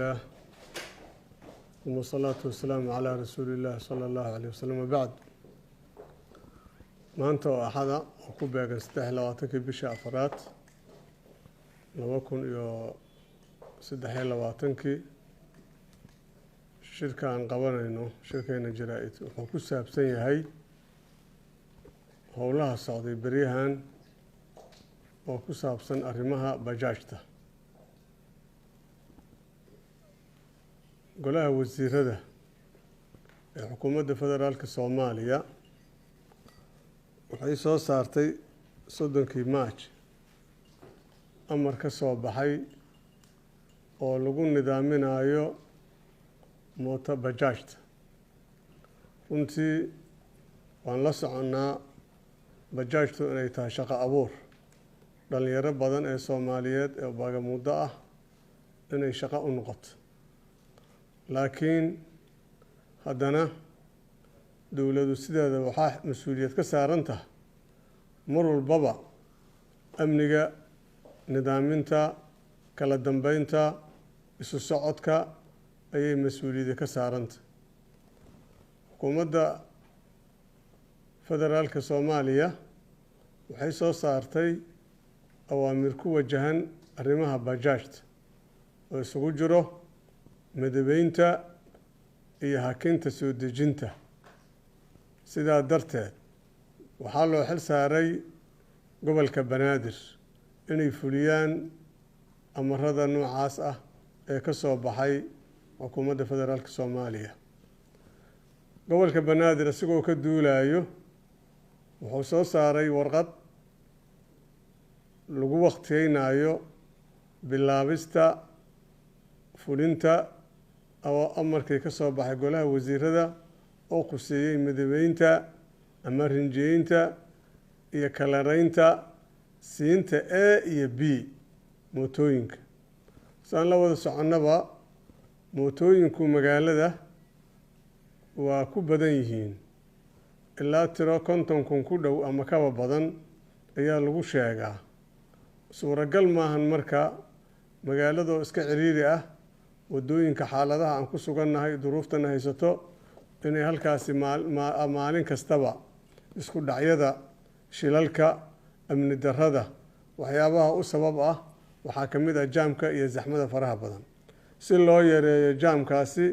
الله ثم الصلاة والسلام على رسول الله صلى الله عليه وسلم وبعد maanta oo axada oo ku beegan 23 bisha afraad 2023 shirka aan qabanayno shirkeena jaraa'id wuxuu ku saabsan yahay howlaha socday bariyahan oo ku saabsan arrimaha bajaajta golaha wasiirada ee xukuumadda federaalka Soomaaliya waxay soo saartay 30 Maarch amar ka soo baxay oo lagu nidaaminayo mooto bajaajta runtii waan la soconaa bajaajtu inay tahay shaqo abuur dhalinyaro badan ee Soomaaliyeed ee baagamudo ah inay shaqo u noqoto laakiin haddana dawladdu sideeda waxaa mas'uuliyad ka saaran tahay mar walbaba amniga nidaaminta kala dambeynta isu socodka ayay mas'uuliyad ka saaran tahay xukuumadda federaalka Soomaaliya waxay soo saartay awaamir ku wajahan arrimaha bajaajta oo isugu jiro madabeynta iyo hakinta soo dejinta sidaa darteed waxaa loo xil saaray gobolka Banaadir inay fuliyaan amarada noocaas ah ee ka soo baxay xukuumadda federaalka Soomaaliya gobolka Banaadir isagoo ka duulayo wuxuu soo saaray warqad lagu waqtiyeynayo bilaabista fulinta oo amarkii ka soo baxay golaha wasiirada oo quseeyay madabeynta ama rinjiyeynta iyo kalareynta siinta A iyo B mootooyinka saan la wada soconaba mootooyinku magaalada waa ku badan yihiin ilaa tiro 50 ku dhow ama kaba badan ayaa lagu sheegaa suuragal maahan marka magaalada iska ciriiri ah wadooyinka xaaladaha aan ku sugannahay duruuftana haysato inay halkaasi maalin kastaba isku dhacyada shilalka amni darrada waxyaabaha u sabab ah waxaa ka mid ah jaamka iyo zaxmada faraha badan si loo yareeyo jaamkaasi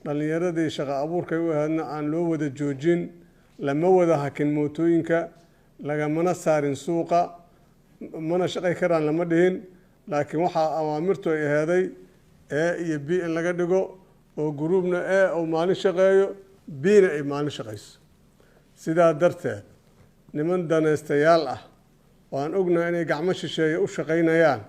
dhalinyaradii shaqo abuurka u ahaadna aan loo wada joojin lama wada hakin mootooyinka lagamana saarin suuqa mana shaqay karaan lama dhihin laakiin waxaa awaamirtu ay aheeday A iyo B in laga dhigo oo gruubna A oo maalin shaqeeyo Bna ay maalin shaqeyso sidaa darteed niman danaystayaal ah waan ognahay inay gacmo shisheeye u shaqeynayaan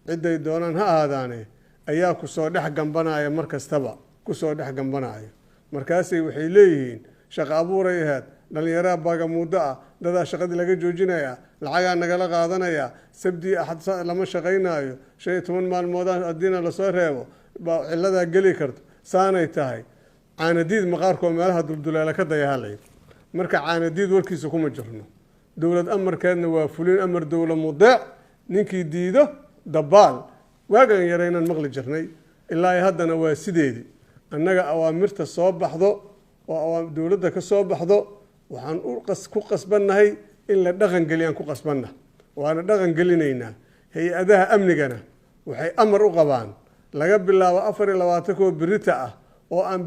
ciday doonaan ha ahaadaane ayaa ku soo dhex gambanaya mar kastaba ku soo dhex gambanaya markaasay waxay leeyihiin shaqo abuuray ahayd dhalinyarada baagamudo ah dadaa shaqadii laga joojinaya lacagaa nagala qaadanaya sabti axad lama shaqeynayo 15 maalmood haddiina lasoo reebo baa ciladaa geli karto saanay tahay caanadiid maqaarkoo meelaha dulduleela ka dayahalay marka caanadiid warkiisa kuma jirno dowlad amarkeedna waa fulin amar dowla mudeec ninkii diido dabaal waagan yaraynan maqli jirnay ilaa haddana waa sideedii annaga awaamirta soo baxdo oo dowladda ka soo baxdo waxaan ku qasbannahay in la dhaqan geliyaan ku qasbanna waana dhaqan gelinaynaa hay-adaha amnigana waxay amar u qabaan laga bilaabo 24 birita ah oo aan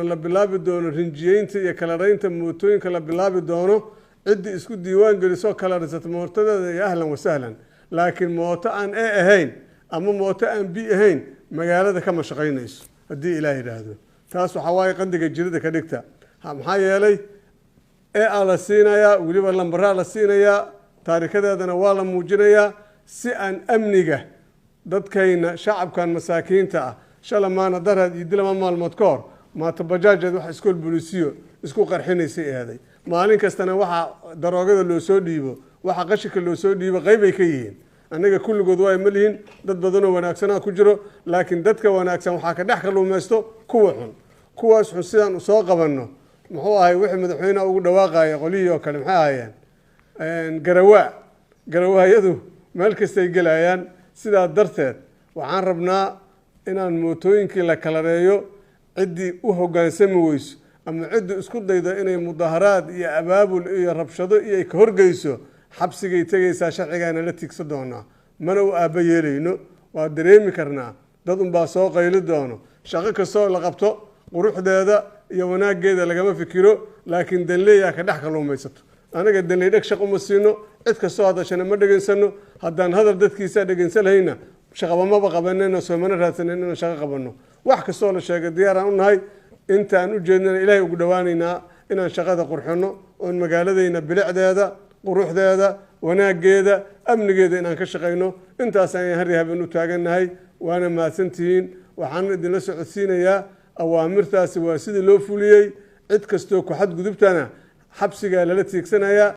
la bilaabi doono rinjiyeynta iyo kalareynta mootooyinka la bilaabi doono cidii isku diiwaan geliso kalareysata mootadeeda iyo ahlan wa sahlan laakiin mooto aan A ahayn ama mooto aan B ahayn magaalada kama shaqeynayso haddii Ilaahay yiraahdo taas waxa waaye qandiga jirida ka dhigta maxaa yeelay la siinayaa waliba lambarra la siinayaa taariikhadeedana waa la muujinayaa si aan amniga dadkayna shacabkan masaakiinta ah shalamaana darad iyo dilama maalmood ka hor maata bajaajad wax iskool bulisiyo isku qarxinaysay eeday maalin kastana waxa daroogada loo soo dhiibo waxa qashika loo soo dhiibo qayb ay ka yihiin anaga kulligood waa malihin dad badan oo wanaagsan ku jiro laakiin dadka wanaagsan waxa ka dhex kaluumaysto kuwa xun kuwaas xun sidaan soo qabanno muxuu ahay wixii madaxweynaha ugu dhawaaqay qoliyo kale maxay ahaayeen garawaayadu meel kasta ay galayaan sidaa darteed waxaan rabnaa inaan mootooyinkii la kalareeyo ciddii u hoggaansami weyso ama ciddii isku daydo inay mudaharaad iyo abaabul iyo rabshado iyo ay ka horgeyso xabsigay tegaysaa sharcigaana la tiigsan doonaa mana u aabba yeelayno waa dareemi karnaa dad unbaa soo qayli doono shaqo kastoo la qabto quruxdeeda iyo wanaaggeeda lagama fikiro laakiin danleeyaa ka dhex kaluumaysato anaga danley dheg shaq uma siino cid kastoo hadashana ma dhegaysano haddaan hadal dadkiisaa dhegaysan lahayna shaqaba maba qabanayno soomana raadsanan inaan shaqo qabanno wax kastoo la sheegay diyaaraan u nahay intaan u jeednana ilaahay ugu dhowaanaynaa inaan shaqada qurxinno oon magaaladayna bilicdeeda quruxdeeda wanaaggeeda amnigeeda inaan ka shaqayno intaas ayaan har habeen u taagannahay waana mahadsantihiin waxaan idinla socodsiinayaa awaamirtaasi waa sidii loo fuliyey cid kastoo ku xadgudubtana xabsigaa lala tiigsanayaa